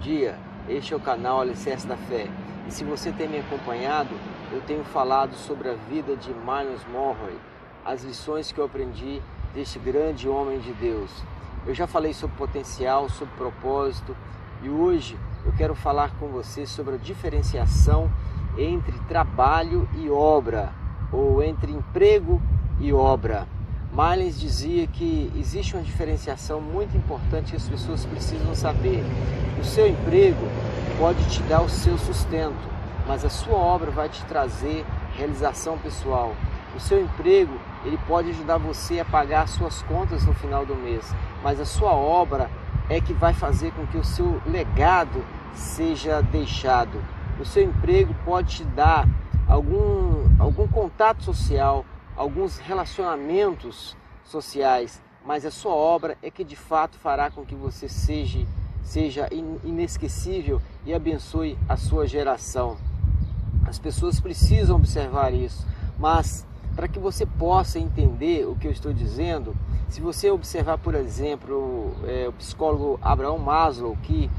dia, este é o canal Alicerce da Fé. E se você tem me acompanhado, eu tenho falado sobre a vida de Myles Munroe, as lições que eu aprendi deste grande homem de Deus. Eu já falei sobre potencial, sobre propósito, e hoje eu quero falar com você sobre a diferenciação entre trabalho e obra, ou entre emprego e obra. Myles dizia que existe uma diferenciação muito importante que as pessoas precisam saber. O seu emprego pode te dar o seu sustento, mas a sua obra vai te trazer realização pessoal. O seu emprego, ele pode ajudar você a pagar as suas contas no final do mês, mas a sua obra é que vai fazer com que o seu legado seja deixado. O seu emprego pode te dar algum contato social, alguns relacionamentos sociais, mas a sua obra é que de fato fará com que você seja inesquecível e abençoe a sua geração. As pessoas precisam observar isso, mas para que você possa entender o que eu estou dizendo, se você observar, por exemplo, o psicólogo Abraham Maslow, que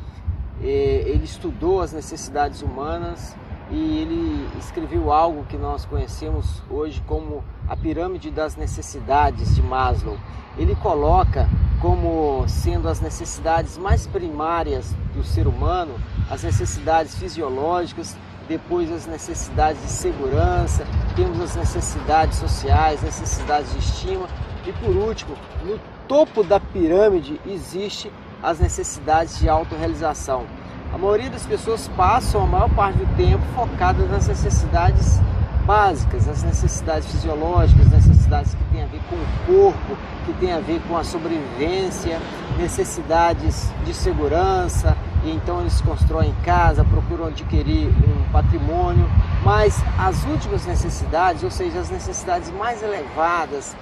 ele estudou as necessidades humanas e ele escreveu algo que nós conhecemos hoje como a pirâmide das necessidades de Maslow. Ele coloca como sendo as necessidades mais primárias do ser humano, as necessidades fisiológicas, depois as necessidades de segurança, temos as necessidades sociais, necessidades de estima e por último, no topo da pirâmide existe as necessidades de autorrealização. A maioria das pessoas passam a maior parte do tempo focadas nas necessidades básicas, as necessidades fisiológicas, necessidades que têm a ver com o corpo, que têm a ver com a sobrevivência, necessidades de segurança, e então eles constroem casa, procuram adquirir um patrimônio, mas as últimas necessidades, ou seja, as necessidades mais elevadas,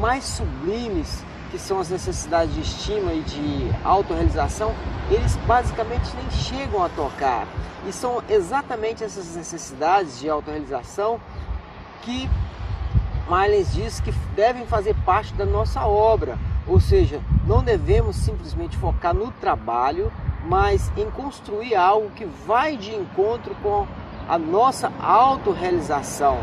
mais sublimes, que são as necessidades de estima e de autorrealização, eles basicamente nem chegam a tocar. E são exatamente essas necessidades de autorrealização que Myles diz que devem fazer parte da nossa obra. Ou seja, não devemos simplesmente focar no trabalho, mas em construir algo que vai de encontro com a nossa autorrealização.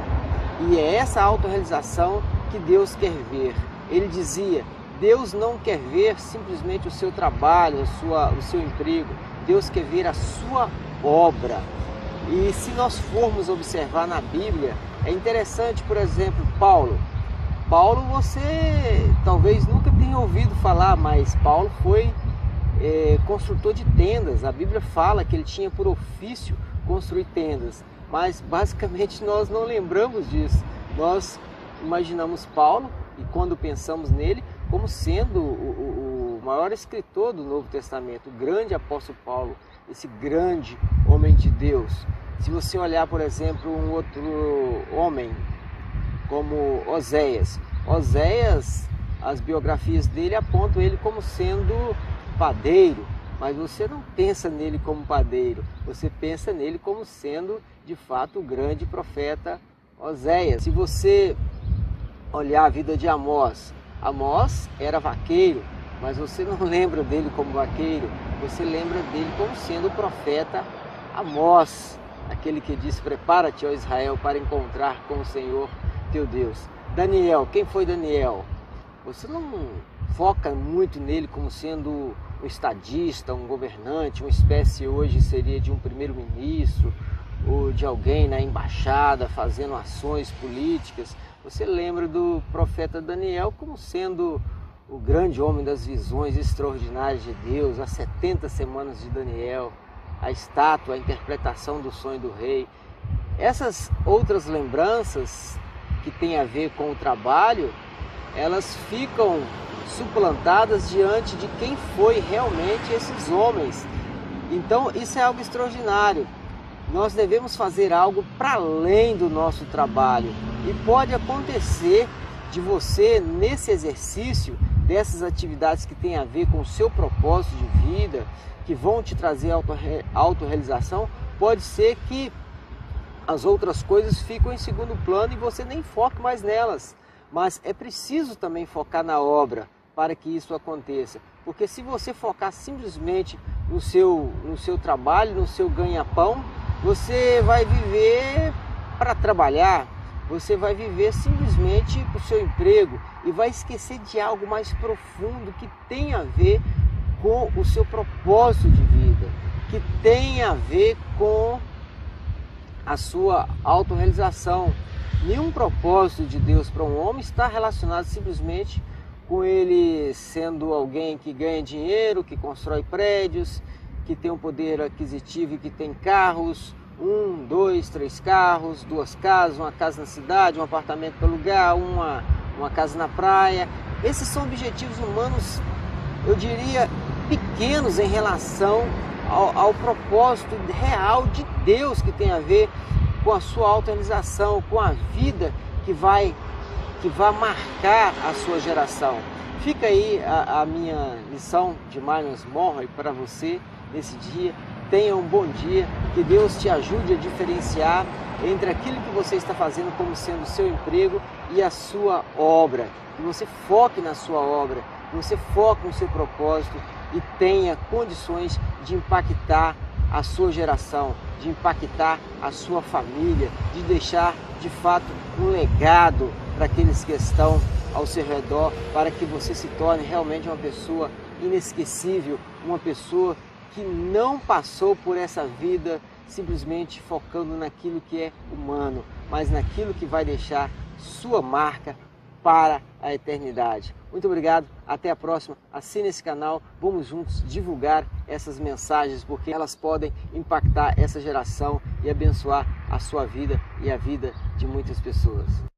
E é essa autorrealização que Deus quer ver. Ele dizia: Deus não quer ver simplesmente o seu trabalho, o seu emprego. Deus quer ver a sua obra. E se nós formos observar na Bíblia, é interessante, por exemplo, Paulo. Paulo você talvez nunca tenha ouvido falar, mas Paulo foi construtor de tendas. A Bíblia fala que ele tinha por ofício construir tendas, mas basicamente nós não lembramos disso. Nós imaginamos Paulo, e quando pensamos nele, como sendo o maior escritor do Novo Testamento, o grande apóstolo Paulo, esse grande homem de Deus. Se você olhar, por exemplo, um outro homem, como Oséias, as biografias dele apontam ele como sendo padeiro, mas você não pensa nele como padeiro, você pensa nele como sendo, de fato, o grande profeta Oséias. Se você olhar a vida de Amós era vaqueiro, mas você não lembra dele como vaqueiro, você lembra dele como sendo o profeta Amós, aquele que disse: prepara-te, ó Israel, para encontrar com o Senhor teu Deus. Daniel, quem foi Daniel? Você não foca muito nele como sendo um estadista, um governante, uma espécie hoje seria de um primeiro-ministro, ou de alguém na embaixada fazendo ações políticas. Você lembra do profeta Daniel como sendo o grande homem das visões extraordinárias de Deus, as 70 semanas de Daniel, a estátua, a interpretação do sonho do rei. Essas outras lembranças que têm a ver com o trabalho, elas ficam suplantadas diante de quem foi realmente esses homens. Então isso é algo extraordinário. Nós devemos fazer algo para além do nosso trabalho. E pode acontecer de você, nesse exercício dessas atividades que têm a ver com o seu propósito de vida, que vão te trazer autorrealização, pode ser que as outras coisas ficam em segundo plano e você nem foque mais nelas. Mas é preciso também focar na obra para que isso aconteça. Porque se você focar simplesmente no seu trabalho, no seu ganha-pão, você vai viver para trabalhar, você vai viver simplesmente para o seu emprego e vai esquecer de algo mais profundo que tem a ver com o seu propósito de vida, que tem a ver com a sua autorrealização. Nenhum propósito de Deus para um homem está relacionado simplesmente com ele sendo alguém que ganha dinheiro, que constrói prédios, que tem um poder aquisitivo e que tem carros, 1, 2, 3 carros, 2 casas, uma casa na cidade, um apartamento para alugar, uma casa na praia. Esses são objetivos humanos, eu diria, pequenos em relação ao propósito real de Deus, que tem a ver com a sua autorrealização, com a vida que vai marcar a sua geração. Fica aí a minha lição de Miles Monroe para você nesse dia. Tenha um bom dia, que Deus te ajude a diferenciar entre aquilo que você está fazendo como sendo o seu emprego e a sua obra. Que você foque na sua obra, que você foque no seu propósito e tenha condições de impactar a sua geração, de impactar a sua família, de deixar de fato um legado para aqueles que estão ao seu redor, para que você se torne realmente uma pessoa inesquecível, uma pessoa que não passou por essa vida simplesmente focando naquilo que é humano, mas naquilo que vai deixar sua marca para a eternidade. Muito obrigado, até a próxima. Assine esse canal, vamos juntos divulgar essas mensagens, porque elas podem impactar essa geração e abençoar a sua vida e a vida de muitas pessoas.